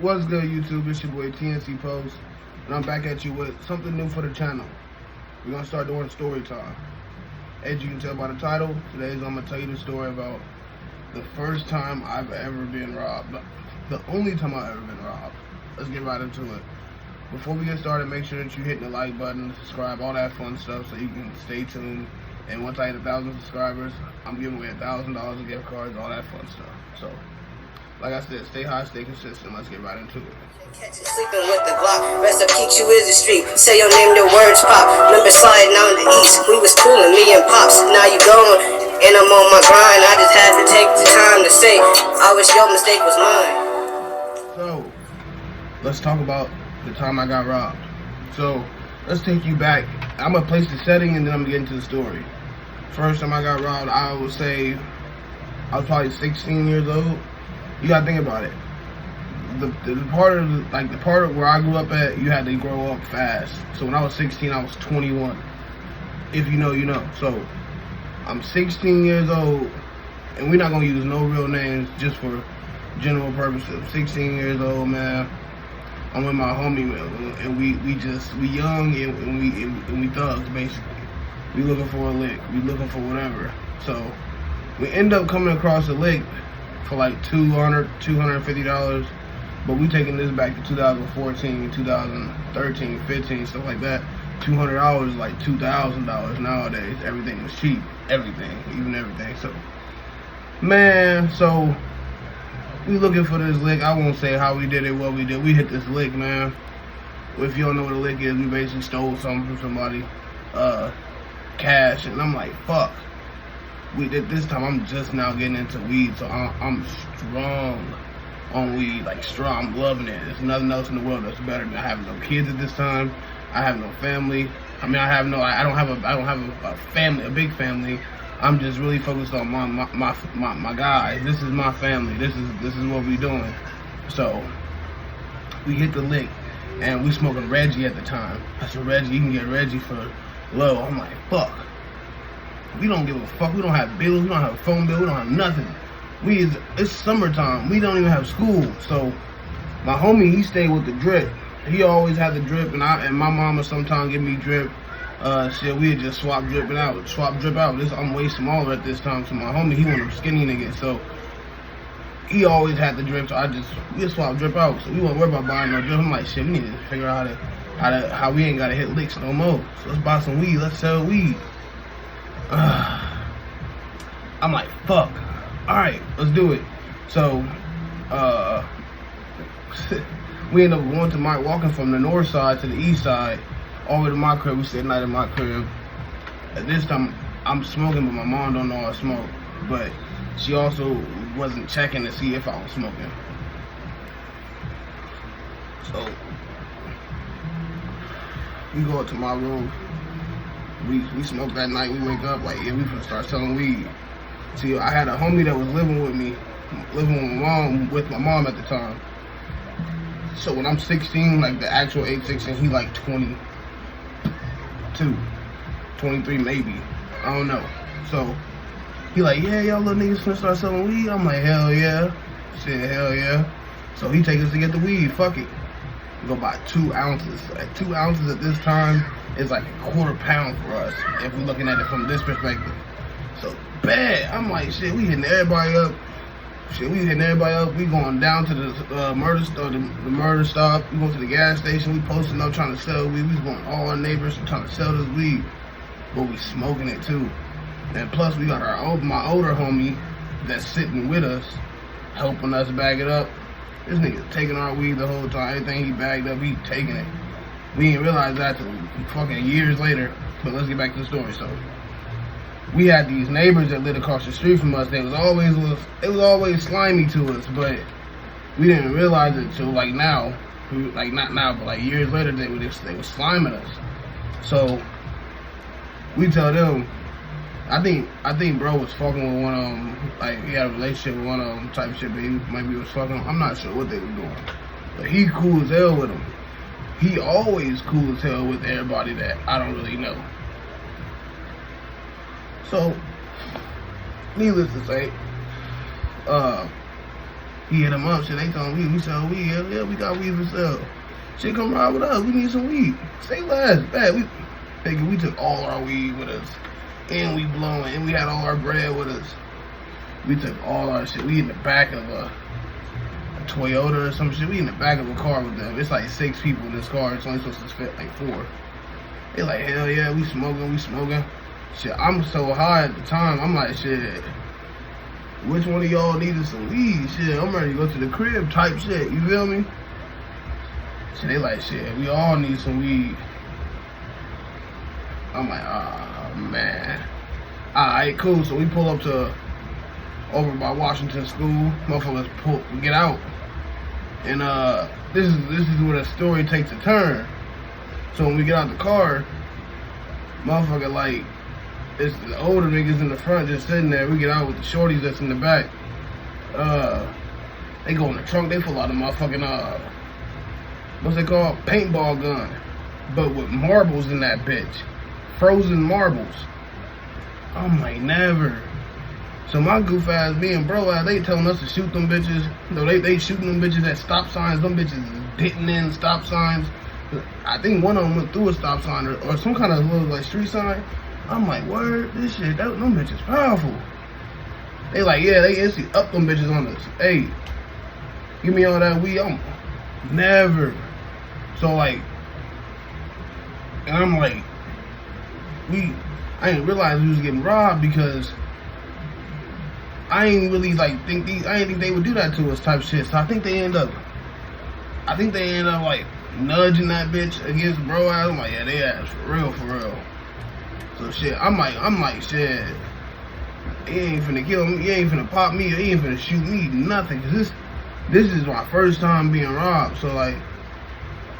What's good, YouTube? It's your boy TNC Post, and I'm back at you with something new for the channel. We're gonna start doing story time. As you can tell by the title, today I'm gonna tell you the story about the first time I've ever been robbed. The only time I've ever been robbed. Let's get right into it. Before we get started, make sure that you hit the like button, subscribe, all that fun stuff, so you can stay tuned. And once I hit 1,000 subscribers, I'm giving away $1,000 of gift cards, all that fun stuff. So, like I said, stay high, stay consistent. Let's get right into it. Catch you sleeping with the Glock. Rest up, Keeks, you is the street. Say your name, the words pop. Number sliding on the east. We was coolin', me and Pops. Now you gone, and I'm on my grind. I just had to take the time to say, I wish your mistake was mine. So, let's talk about the time I got robbed. So, let's take you back. I'm gonna place the setting and then I'm gonna get into the story. First time I got robbed, I would say I was probably 16 years old. You gotta think about it. The part of where I grew up at, you had to grow up fast. So when I was 16, I was 21. If you know, you know. So I'm 16 years old, and we're not gonna use no real names just for general purposes. I'm 16 years old, man. I'm with my homie, man, and we young and we thugs basically. We looking for a lick. We looking for whatever. So we end up coming across a lick for like $250, but we taking this back to 2014, 2013, 15, stuff like that. $200 is like $2,000 nowadays. Everything was cheap, everything, even everything. So, man, so we looking for this lick. I won't say how we did it, what we did. We hit this lick, man. If you don't know what a lick is, we basically stole something from somebody, cash, and I'm like, fuck. We did this time. I'm just now getting into weed, so I'm strong on weed, like strong. I'm loving it. There's nothing else in the world that's better than I have no kids at this time. I have no family. I mean, I don't have a family, a big family. I'm just really focused on my guys. This is my family. This is what we doing. So we hit the lick, and we smoking Reggie at the time. I said, Reggie, you can get Reggie for low. I'm like, fuck. We don't give a fuck. We don't have bills. We don't have a phone bill. We don't have nothing. It's summertime. We don't even have school. So my homie, he stayed with the drip. He always had the drip, and my mama sometimes give me drip. Shit, we'd just swap drip out. I'm way smaller at this time. So my homie, he one of them skinny niggas. So he always had the drip. So we just swap drip out. So we won't worry about buying no drip. I'm like, shit, we need to figure out how we ain't gotta hit licks no more. So let's buy some weed. Let's sell weed. I'm like, fuck. Alright, let's do it. So, we end up going to walking from the north side to the east side, over to my crib. We stayed the night in my crib. At this time, I'm smoking, but my mom don't know I smoke. But she also wasn't checking to see if I was smoking. So, we go up to my room. We smoke that night. We wake up like, yeah, we finna start selling weed. See, I had a homie that was living with me, with my mom at the time. So when I'm 16, like the actual age 16, he like 22, 23 maybe. I don't know. So he like, yeah, y'all little niggas finna start selling weed. I'm like, hell yeah. Shit, hell yeah. So he take us to get the weed. Fuck it. We go buy 2 ounces. Like 2 ounces at this time is like a quarter-pound for us if we're looking at it from this perspective. So bad. I'm like, shit, we hitting everybody up. We going down to the murder store, the murder stop. We going to the gas station. We posting up trying to sell weed. We was going to all our neighbors trying to sell this weed, but we smoking it too. And plus, we got my older homie that's sitting with us, helping us bag it up. This nigga taking our weed the whole time. Everything he bagged up, he taking it. We didn't realize that till fucking years later. But let's get back to the story. So we had these neighbors that lived across the street from us. It was always slimy to us, but we didn't realize it till like now. Like not now, but like years later, they were sliming us. So we tell them. I think bro was fucking with one of them. Like he had a relationship with one of them type shit, but he maybe was fucking. I'm not sure what they were doing, but he cool as hell with them. He always cool as hell with everybody that I don't really know. So, needless to say, He hit him up, shit, they told him we sell weed. Yeah, we got weed for sale. Shit, come ride with us. We need some weed. Say less. Bad. We took all our weed with us. And we blowing. And we had all our bread with us. We took all our shit. We in the back of a Toyota or some shit. We in the back of a car with them. It's like 6 people in this car. It's only supposed to fit like 4. They like, hell yeah, we smoking. Shit, I'm so high at the time. I'm like, shit, which one of y'all needed some weed? Shit, I'm ready to go to the crib type shit. You feel me? Shit, they like, shit, we all need some weed. I'm like, oh, man. Alright, cool. So we pull up to over by Washington School. Motherfuckers get out. And this is where the story takes a turn. So when we get out the car, motherfucker, like, it's the older niggas in the front just sitting there. We get out with the shorties that's in the back. They go in the trunk, they pull out a motherfucking what's it called? Paintball gun. But with marbles in that bitch. Frozen marbles. I'm like, never. So my goof ass, me and bro ass, they telling us to shoot them bitches. No, they shooting them bitches at stop signs. Them bitches is hitting in stop signs. I think one of them went through a stop sign or some kind of little like street sign. I'm like, word, this shit, them bitches powerful. They like, yeah, they instantly up them bitches on us. Hey, give me all that weed. I'm never. So like, and I'm like, I didn't realize we was getting robbed because I ain't really like I didn't think they would do that to us type shit. So I think they end up like nudging that bitch against bro ass. I'm like, yeah, they ass for real. So shit, I'm like, shit, he ain't finna kill me, he ain't finna pop me, he ain't finna shoot me, nothing. Cause this is my first time being robbed. So like,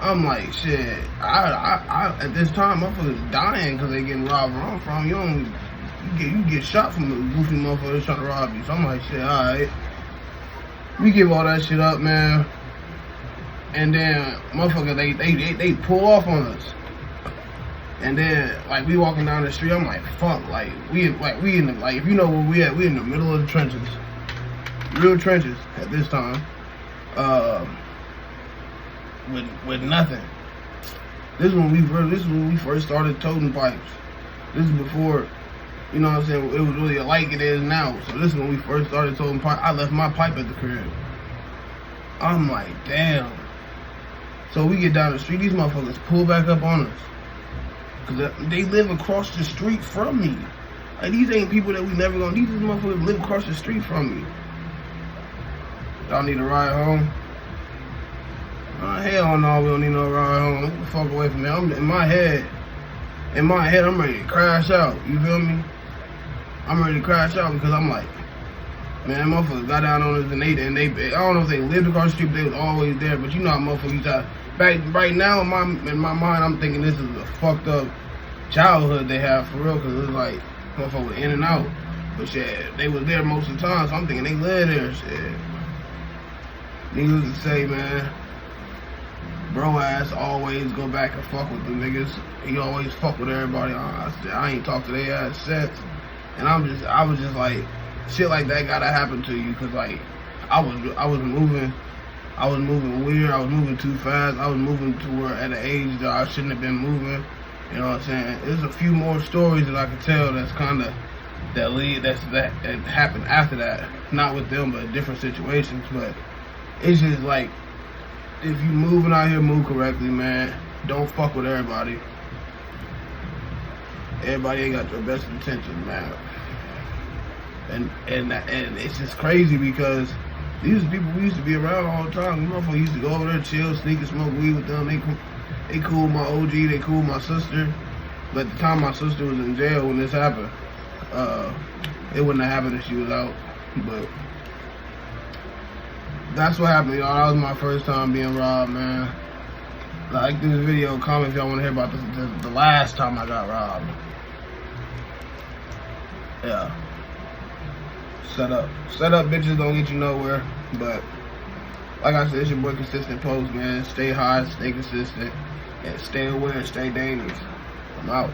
I'm like, shit, I at this time, motherfuckers dying because they getting robbed where I'm from. You get shot from the goofy motherfuckers trying to rob you. So I'm like, shit, alright. We give all that shit up, man. And then, motherfucker, they pull off on us. And then, like, we walking down the street, I'm like, fuck, like, we in the, like, if you know where we at, we in the middle of the trenches. Real trenches at this time. With nothing. This is when we first started toting pipes. This is before, you know what I'm saying, it was really like it is now. So this is when we first started toting pipe. I left my pipe at the crib. I'm like, damn. So we get down the street, these motherfuckers pull back up on us. Cause they live across the street from me. Like, these ain't people that we never gonna, these motherfuckers live across the street from me. Y'all need a ride home? Hell no, we don't need no ride home. Get the fuck away from me. I'm in my head, I'm ready to crash out. You feel me? I'm ready to crash out because I'm like, man, motherfuckers got down on us and they I don't know if they lived across the street, but they was always there. But you know how motherfuckers right now in my mind, I'm thinking this is a fucked up childhood they have for real, because it's like motherfuckers in and out. But shit, they was there most of the time, so I'm thinking they lived there. Shit. Needless to say, man, bro ass always go back and fuck with the niggas. He always fuck with everybody. I ain't talked to their ass since. And I was just like, shit like that gotta happen to you, cause like I was moving weird. I was moving too fast. I was moving to where at an age that I shouldn't have been moving. You know what I'm saying? There's a few more stories that I could tell that happened after that. Not with them, but different situations. But it's just like, if you moving out here, move correctly, man. Don't fuck with everybody. Everybody ain't got your best intentions, man. And it's just crazy because these are people we used to be around all the time. We motherfuckers used to go over there, chill, sneak and smoke weed with them. They cool my OG, they cool my sister. But at the time my sister was in jail when this happened. It wouldn't have happened if she was out. But that's what happened, y'all. That was my first time being robbed, man. Like this video, comment if y'all want to hear about the last time I got robbed. Yeah. Set up bitches don't get you nowhere. But like I said, it's your boy Consistent Post, man. Stay high, stay consistent, and stay aware, stay dangerous. I'm out.